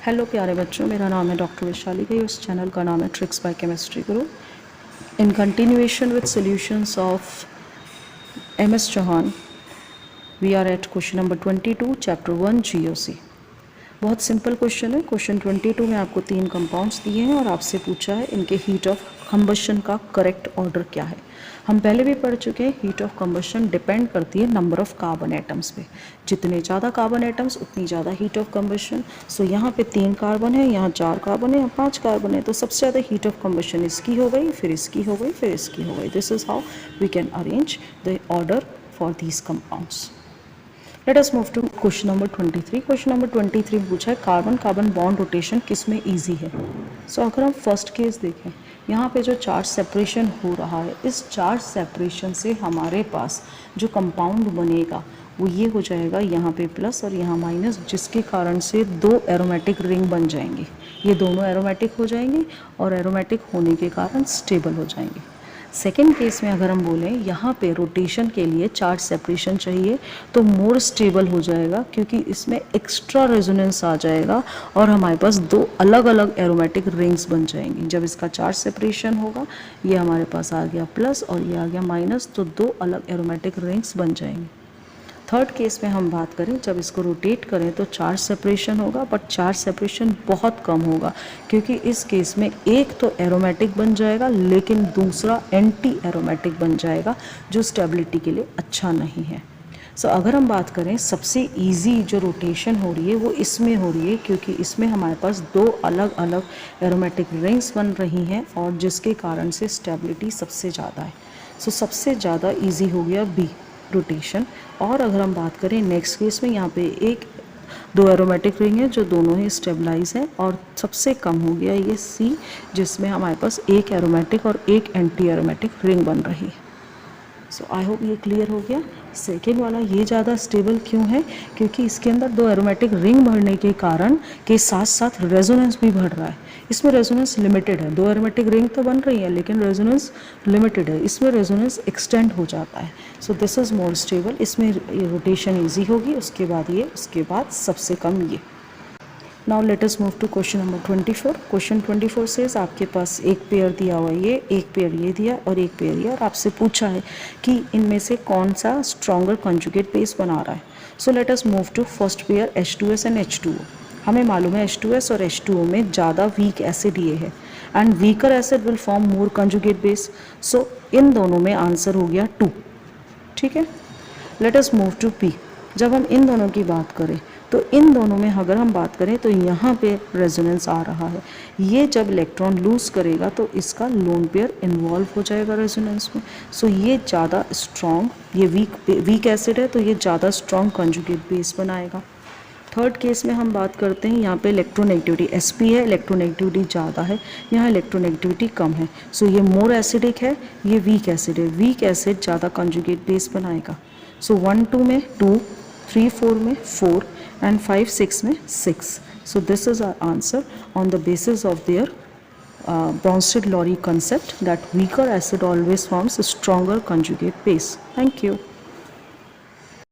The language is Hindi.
हेलो प्यारे बच्चों, मेरा नाम है डॉक्टर वैशाली गई। उस चैनल का नाम है tricks by chemistry guru. In continuation with solutions of MS. Chauhan, we are at question number 22 chapter 1 GOC. बहुत सिंपल क्वेश्चन है। क्वेश्चन 22 में आपको 3 कंपाउंड्स दिए हैं और आपसे पूछा है इनके हीट ऑफ कंबशन का करेक्ट ऑर्डर क्या है। हम पहले भी पढ़ चुके हैं, हीट ऑफ कंबशन डिपेंड करती है नंबर ऑफ कार्बन एटम्स पे। जितने ज़्यादा कार्बन एटम्स उतनी ज़्यादा हीट ऑफ कंबशन। सो यहाँ पे 3 कार्बन है, यहाँ 4 कार्बन है, यहाँ 5 कार्बन है, तो सबसे ज़्यादा हीट ऑफ कंबशन इसकी हो गई, फिर इसकी हो गई, फिर इसकी हो गई। This is how we can arrange the order for these compounds. Let us move to question number 23। Question number 23 पूछा है कार्बन कार्बन बॉन्ड रोटेशन किस में ईजी है। सो अगर हम फर्स्ट केस देखें, यहाँ पे जो चार्ज सेपरेशन हो रहा है, इस चार्ज सेपरेशन से हमारे पास जो कंपाउंड बनेगा वो ये हो जाएगा, यहाँ पे प्लस और यहाँ माइनस, जिसके कारण से 2 एरोमेटिक रिंग बन जाएंगे। ये दोनों एरोमेटिक हो जाएंगे और एरोमेटिक होने के कारण स्टेबल हो जाएंगे। सेकेंड केस में अगर हम बोलें, यहाँ पे रोटेशन के लिए चार्ज सेपरेशन चाहिए तो मोर स्टेबल हो जाएगा, क्योंकि इसमें एक्स्ट्रा रेजोनेंस आ जाएगा और हमारे पास 2 अलग अलग एरोमेटिक रिंग्स बन जाएंगी। जब इसका चार्ज सेपरेशन होगा, ये हमारे पास आ गया प्लस और ये आ गया माइनस, तो 2 अलग एरोमेटिक रिंग्स बन जाएंगी। थर्ड केस में हम बात करें, जब इसको रोटेट करें तो चार्ज सेपरेशन होगा, बट चार्ज सेपरेशन बहुत कम होगा, क्योंकि इस केस में एक तो एरोमेटिक बन जाएगा लेकिन दूसरा एंटी एरोमेटिक बन जाएगा, जो स्टेबिलिटी के लिए अच्छा नहीं है। सो अगर हम बात करें, सबसे इजी जो रोटेशन हो रही है वो इसमें हो रही है, क्योंकि इसमें हमारे पास 2 अलग अलग एरोमेटिक रिंग्स बन रही हैं और जिसके कारण से स्टेबिलिटी सबसे ज़्यादा है। सो सबसे ज़्यादा इजी हो गया बी, रोटेशन। और अगर हम बात करें नेक्स्ट केस में, यहाँ पे 2 एरोमेटिक रिंग है जो दोनों ही स्टेबलाइज है, और सबसे कम हो गया ये सी, जिसमें हमारे पास 1 एरोमेटिक और 1 एंटी एरोमेटिक रिंग बन रही है। सो आई होप ये क्लियर हो गया। सेकेंड वाला ये ज़्यादा स्टेबल क्यों है, क्योंकि इसके अंदर 2 एरोमेटिक रिंग बढ़ने के कारण के साथ साथ रेजोनेंस भी बढ़ रहा है। इसमें रेजोनेंस लिमिटेड है, 2 एरोमेटिक रिंग तो बन रही है लेकिन रेजोनेंस लिमिटेड है, इसमें रेजोनेंस एक्सटेंड हो जाता है। So this is more stable. इसमें रोटेशन ईजी होगी, उसके बाद ये, उसके बाद सबसे कम ये। Now let us move to question number 24। Question 24 से आपके पास एक पेयर दिया हुआ है, ये एक पेयर ये दिया और एक पेयर ये, और आपसे पूछा है कि इनमें से कौन सा स्ट्रॉन्गर कंजुगेट बेस बना रहा है। So let us move to first pair H2S and H2O। हमें मालूम है H2S और H2O में ज़्यादा वीक एसिड ये है, and weaker acid will form more conjugate base. So इन दोनों में आंसर हो गया 2। ठीक है, let us move to P। जब हम इन दोनों की बात करें तो इन दोनों में अगर हम बात करें तो यहाँ पे रेजोनेंस आ रहा है, ये जब इलेक्ट्रॉन लूज करेगा तो इसका लोन पेयर इन्वॉल्व हो जाएगा रेजोनेंस में। सो ये ज़्यादा स्ट्रॉन्ग, ये वीक एसिड है तो ये ज़्यादा स्ट्रॉन्ग कंजुगेट बेस बनाएगा। थर्ड केस में हम बात करते हैं, यहाँ पे इलेक्ट्रोनेगेटिविटी Sp है, इलेक्ट्रोनेगेटिविटी ज़्यादा है, यहाँ इलेक्ट्रोनेगेटिविटी कम है। सो ये मोर एसिडिक है, ये वीक एसिड है, वीक एसिड ज़्यादा कंजुगेट बेस बनाएगा। सो 1, 2 में 2, 3, 4 में 4 and 5, 6 में 6. So this is our answer on the basis of their Bronsted-Lowry concept that weaker acid always forms a stronger conjugate base. Thank you.